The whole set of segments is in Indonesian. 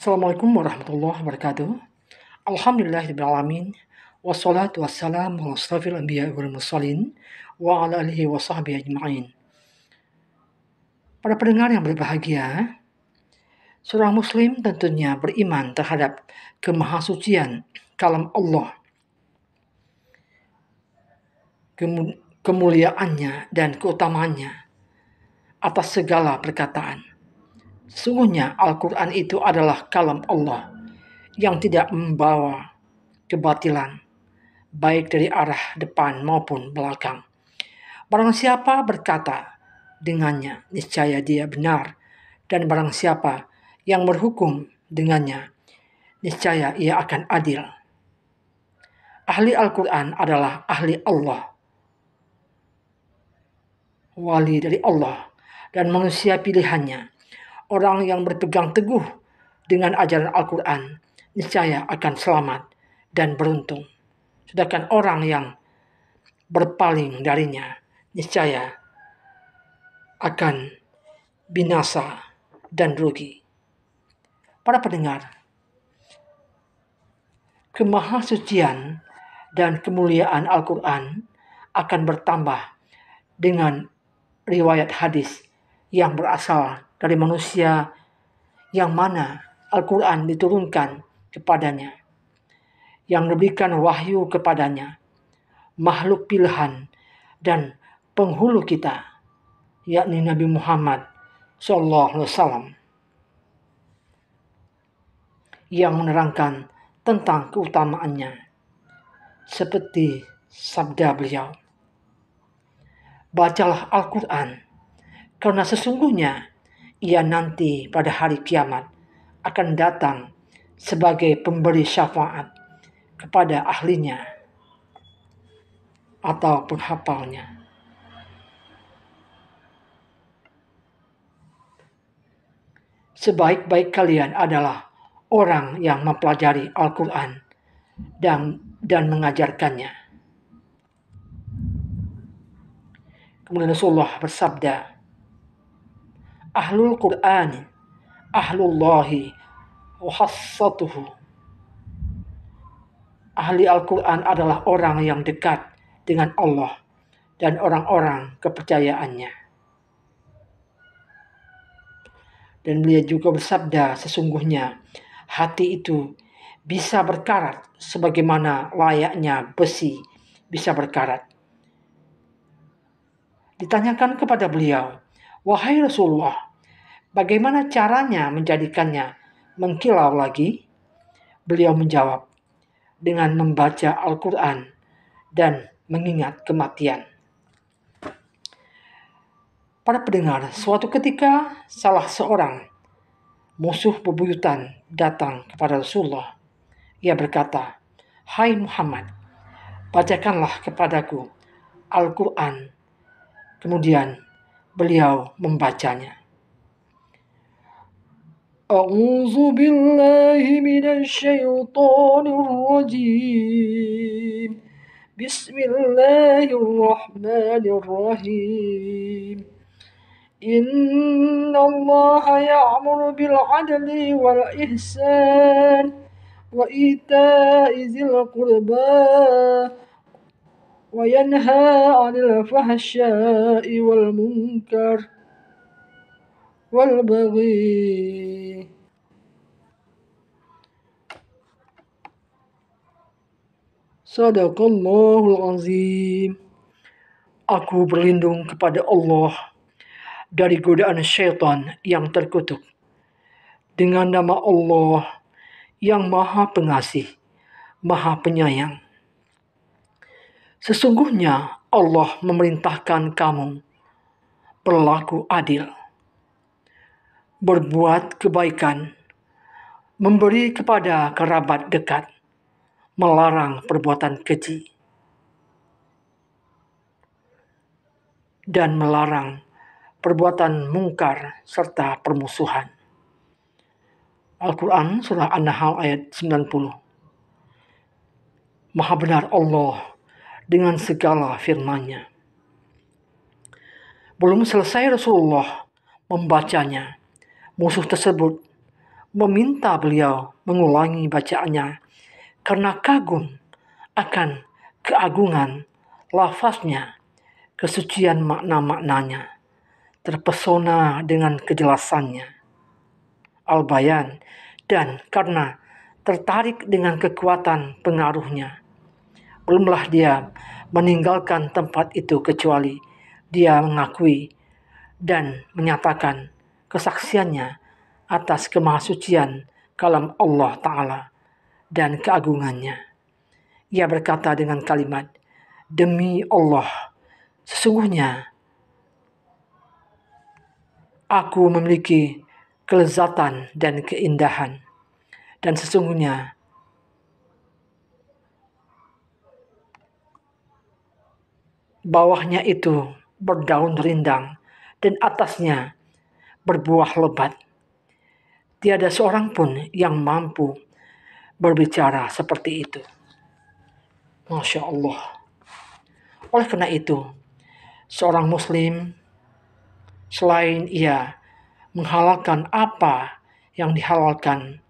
Assalamualaikum warahmatullahi wabarakatuh. Alhamdulillahirrahmanirrahim. Wassalatu wassalamu ala asrafil anbiya wal mursalin wa ala alihi wa sahbihi ajma'in. Para pendengar yang berbahagia, seorang muslim tentunya beriman terhadap kemahasucian kalam Allah, kemuliaannya dan keutamaannya atas segala perkataan. Sesungguhnya Al-Quran itu adalah kalam Allah yang tidak membawa kebatilan, baik dari arah depan maupun belakang. Barang siapa berkata dengannya, niscaya dia benar, dan barang siapa yang berhukum dengannya, niscaya ia akan adil. Ahli Al-Quran adalah ahli Allah, wali dari Allah, dan manusia pilihannya. Orang yang berpegang teguh dengan ajaran Al-Quran niscaya akan selamat dan beruntung. Sedangkan orang yang berpaling darinya niscaya akan binasa dan rugi. Para pendengar, kemahasucian dan kemuliaan Al-Quran akan bertambah dengan riwayat hadis yang berasal dari manusia yang mana Al-Quran diturunkan kepadanya, yang diberikan wahyu kepadanya, makhluk pilihan dan penghulu kita, yakni Nabi Muhammad SAW, yang menerangkan tentang keutamaannya, seperti sabda beliau, bacalah Al-Quran, karena sesungguhnya ia nanti pada hari kiamat akan datang sebagai pemberi syafaat kepada ahlinya atau penghafalnya. Sebaik-baik kalian adalah orang yang mempelajari Al-Quran dan mengajarkannya. Kemudian Rasulullah bersabda, Ahlul Quran, ahlullahi wa khassatuhu. Ahli Al-Quran adalah orang yang dekat dengan Allah dan orang-orang kepercayaannya. Dan beliau juga bersabda, sesungguhnya hati itu bisa berkarat sebagaimana layaknya besi bisa berkarat. Ditanyakan kepada beliau, wahai Rasulullah, bagaimana caranya menjadikannya mengkilau lagi? Beliau menjawab, dengan membaca Al-Quran dan mengingat kematian. Para pendengar, suatu ketika salah seorang musuh bebuyutan datang kepada Rasulullah. Ia berkata, hai Muhammad, bacakanlah kepadaku Al-Quran. Kemudian beliau membacanya. A'udzu billahi minasy syaithanir rajim. Bismillahirrahmanirrahim. Inna Allah ya'muru bil 'adli wal ihsan wa ita'i dzil qurba wa yanha 'anil fahsya'i wal munkar wal baghi. Sadaqallahul azim. Aku berlindung kepada Allah dari godaan syaitan yang terkutuk. Dengan nama Allah yang Maha Pengasih, Maha Penyayang. Sesungguhnya Allah memerintahkan kamu berlaku adil, berbuat kebaikan, memberi kepada kerabat dekat, melarang perbuatan keji, dan melarang perbuatan mungkar serta permusuhan. Al-Quran Surah An-Nahl ayat 90. Maha benar Allah dengan segala firman-Nya. Belum selesai Rasulullah membacanya, musuh tersebut meminta beliau mengulangi bacaannya karena kagum akan keagungan lafaznya, kesucian makna-maknanya, terpesona dengan kejelasannya, al-bayan, dan karena tertarik dengan kekuatan pengaruhnya. Belumlah dia meninggalkan tempat itu kecuali dia mengakui dan menyatakan kesaksiannya atas kemahasucian kalam Allah Ta'ala dan keagungannya. Ia berkata dengan kalimat, "Demi Allah, sesungguhnya aku memiliki kelezatan dan keindahan, dan sesungguhnya bawahnya itu berdaun rindang dan atasnya berbuah lebat. Tiada seorang pun yang mampu berbicara seperti itu." Masya Allah. Oleh karena itu, seorang muslim selain ia menghalalkan apa yang dihalalkan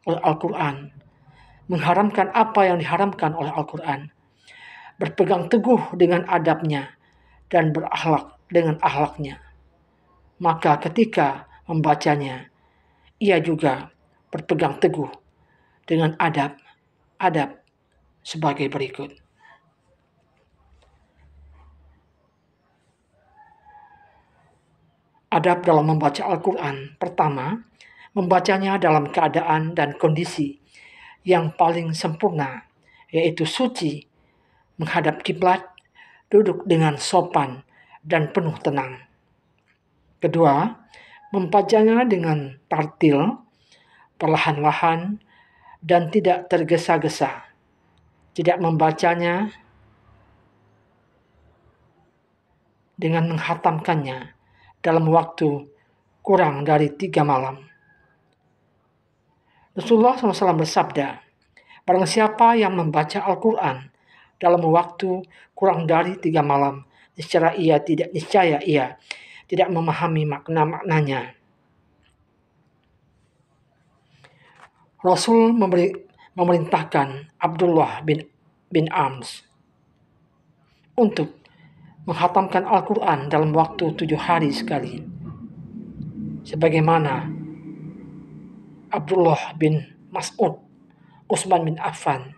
oleh Al-Quran, mengharamkan apa yang diharamkan oleh Al-Quran, berpegang teguh dengan adabnya dan berakhlak dengan akhlaknya, maka ketika membacanya, ia juga berpegang teguh dengan adab sebagai berikut. Adab dalam membaca Al-Quran. Pertama, membacanya dalam keadaan dan kondisi yang paling sempurna, yaitu suci, menghadap kiblat, duduk dengan sopan dan penuh tenang. Kedua, membacanya dengan tartil, perlahan-lahan, dan tidak tergesa-gesa. Tidak membacanya dengan menghatamkannya dalam waktu kurang dari 3 malam. Rasulullah SAW bersabda, "Barang siapa yang membaca Al-Quran dalam waktu kurang dari 3 malam, niscaya ia tidak memahami makna-maknanya." Rasul memerintahkan Abdullah bin Ams untuk menghatamkan Al-Quran dalam waktu 7 hari sekali, sebagaimana Abdullah bin Mas'ud, Utsman bin Affan,